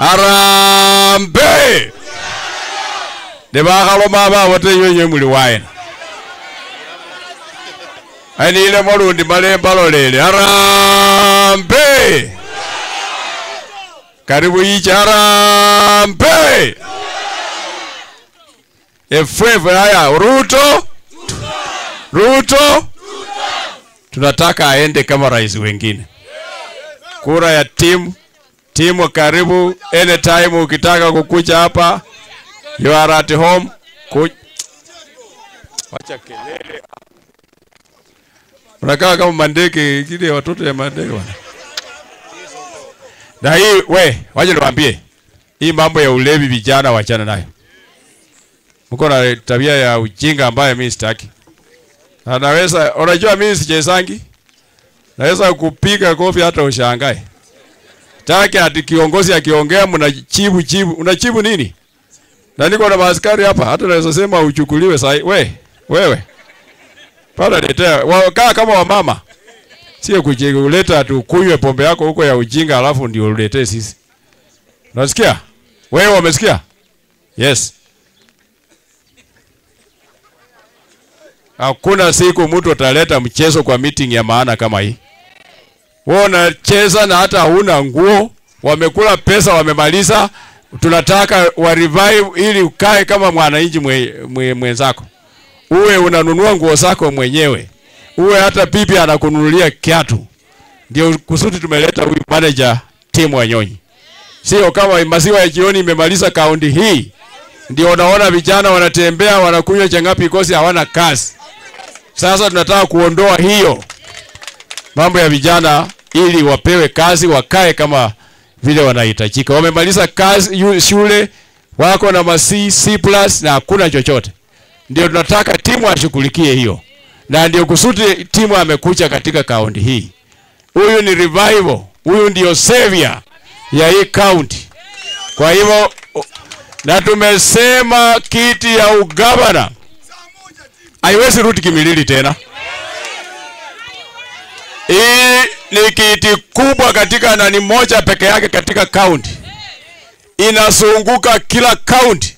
Arambe. Debakalo mama wote yeye muli waena. Ani ile molundi malemba lolele. Arambe. Karibu ichi Arambe. Efwewe haya Ruto. Tunataka aende kama rais wengine. Kura ya timu karibu anytime ukitaka kukuja hapa. You are at home. Wacha kelele. Unakaa kama mandege kile watoto ya mandege bwana. Na hii waje niwaambie. Hii mambo ya ulevi vijana wachana nayo. Mko na tabia ya ujinga ambayo mimi sitaki. Anaweza unajua mimi sichesangi. Naweza kupiga kofi hata ushangae. Taki ati kiongozi akiongea mnachibu. Unachibu nini? Na niko na maaskari hapa hata naweza sema uchukuliwe sahi. Wewe. Pala letea. Kaa kama wamama. Sio kuleta tu kunywe pombe yako huko ya ujinga alafu ndio uletee sisi. Unasikia? Wewe umesikia? Yes. Hakuna siku mtu ataleta mchezo kwa meeting ya maana kama hii. Wewe unacheza na hata huna nguo, wamekula pesa wamemaliza, tunataka wa revive ili ukae kama mwananchi mwenzako. Uwe unanunua nguo zako mwenyewe. Uwe hata bibi anakununulia kiatu. Ndio kusudi tumeleta huyu manager timu Wanyonyi. Sio kama maziwa ya jioni imemaliza kaunti hii. Ndio unaona vijana wanatembea wanakunywa changapi kosi hawana kazi. Sasa tunataka kuondoa hiyo mambo ya vijana ili wapewe kazi wakae kama vile wanahitajika. Wamemaliza kazi shule wako na C+ na hakuna chochote. Ndio tunataka timu ashughulikie hiyo. Na ndio kusudi timu amekuja katika kaunti hii. Huyu ni revival. Huyu ndio savior ya hii kaunti. Kwa hivyo na tumesema kiti ya ugavana haiwezi rudi Kimilili tena. Hii ni kiti kubwa katika na ni moja peke yake katika kaunti. Inasunguka kila kaunti.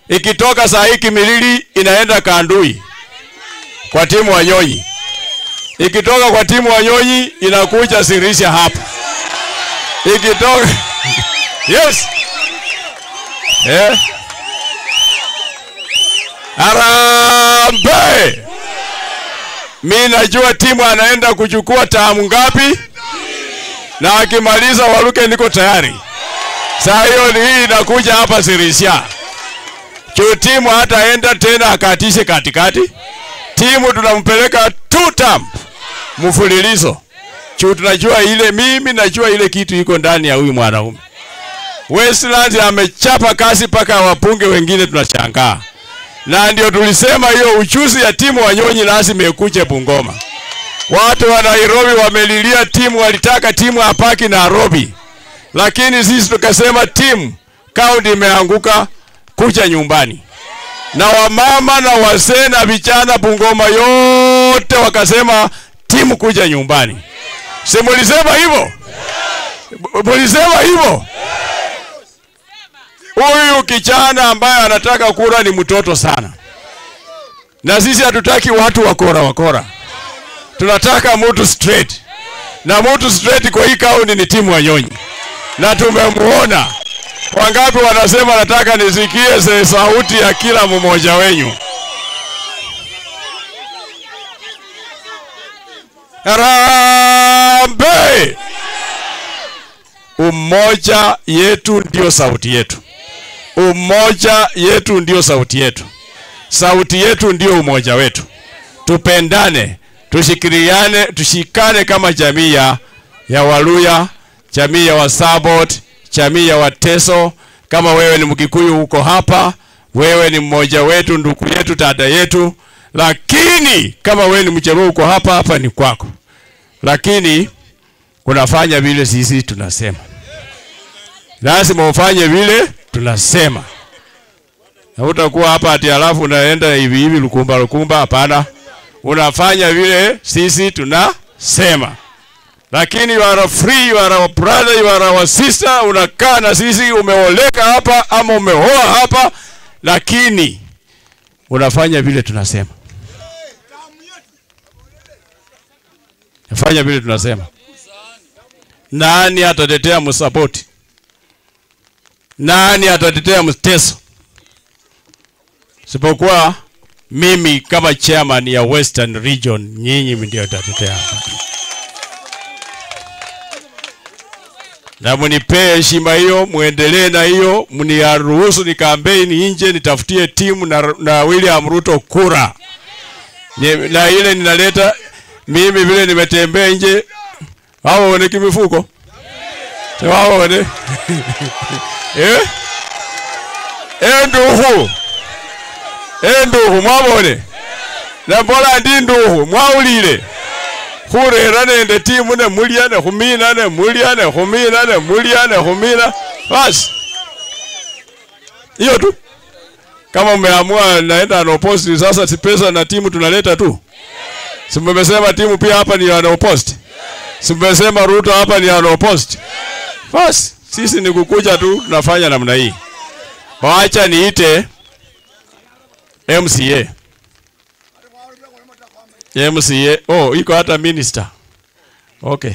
Ikitoka saa hii Kimilili inaenda Kandui kwa timu Wanyonyi. Ikitoka kwa timu Wanyonyi inakuja Sirisia hapa. Ikitoka yes. Arambe. Mimi najua timu anaenda kuchukua tamu ngapi? Na akimaliza waruke niko tayari. Saa hiyo hii inakuja hapa Sirisia. Timu hataenda tena akatishe katikati. Timu tunampeleka 2 term mfululizo. Tunajua ile mimi najua ile kitu iko ndani ya huyu mwanaume. Westlands amechapa kazi paka wapunge wengine tunashangaa. Na ndio tulisema hiyo uchuzi ya timu Wanyonyi lazima ikuje Bungoma. Watu wa Nairobi wamelilia timu, walitaka timu apaki Nairobi. Lakini sisi tukasema timu kaunti imeanguka kuja nyumbani. Na wamama na wazee na vijana Bungoma yote wakasema timu kuja nyumbani. Simulisema hivyo? Mulisema hivyo? Huyu kijana ambaye anataka kura ni mtoto sana. Na sisi hatutaki watu wakora. Tunataka mtu straight. Na mtu straight kwa hii kaunti ni timu Wanyonyi. Na tumemuona. Wangapi wanasema nataka nisikie sauti ya kila mmoja wenyu. Arambe. Umoja yetu ndio sauti yetu. Umoja yetu ndio sauti yetu. Sauti yetu ndio umoja wetu. Tupendane, tushikiriane, tushikane kama jamii ya Waluya, jamii ya Wasabot, jamii ya Wateso. Kama wewe ni Mkikuyu uko hapa, wewe ni mmoja wetu, ndugu yetu, dada yetu. Lakini kama wewe ni Mjaluo uko hapa ni kwako. Lakini unafanya vile sisi tunasema. Lazima ufanye vile tunasema. Na utakuwa hapa ati alafu unaenda hivi lukumba hapana. Unafanya vile sisi tunasema. Lakini you are free, you are our brother, you are our sister, unakaa na sisi, umeoleka hapa ama umeoa hapa, lakini unafanya vile tunasema. Fanya vile tunasema. Nani atatetea msapoti? Nani atatetea Mteso? Sipokuwa mimi kama chairman ya Western Region, nyinyi ndio mtatetea hapa. Na mnipe heshima hiyo, muendelee na hiyo, mniruhusu ni campaign nje, nitafutie timu na William Ruto kura. Na ile ninaleta mimi vile nimetembea nje, hao wane kimifuko. Wao wane. Nduhu mwabone. Na bola ndi nduhu mwaulile. Kurera nende timu ne muliane khumina ne muliane khumina ne muliane khumina. Basi. Hiyo tu. Kama mmeamua naenda no post sasa, si pesa na timu tunaleta tu. Si mmesema timu pia hapa ni no post. Si mmesema Ruto hapa ni no post. Basi sisi ni kukuja tu tunafanya namna hii. Waacha niite MCA. MCA. Oh, iko hata minister. Okay.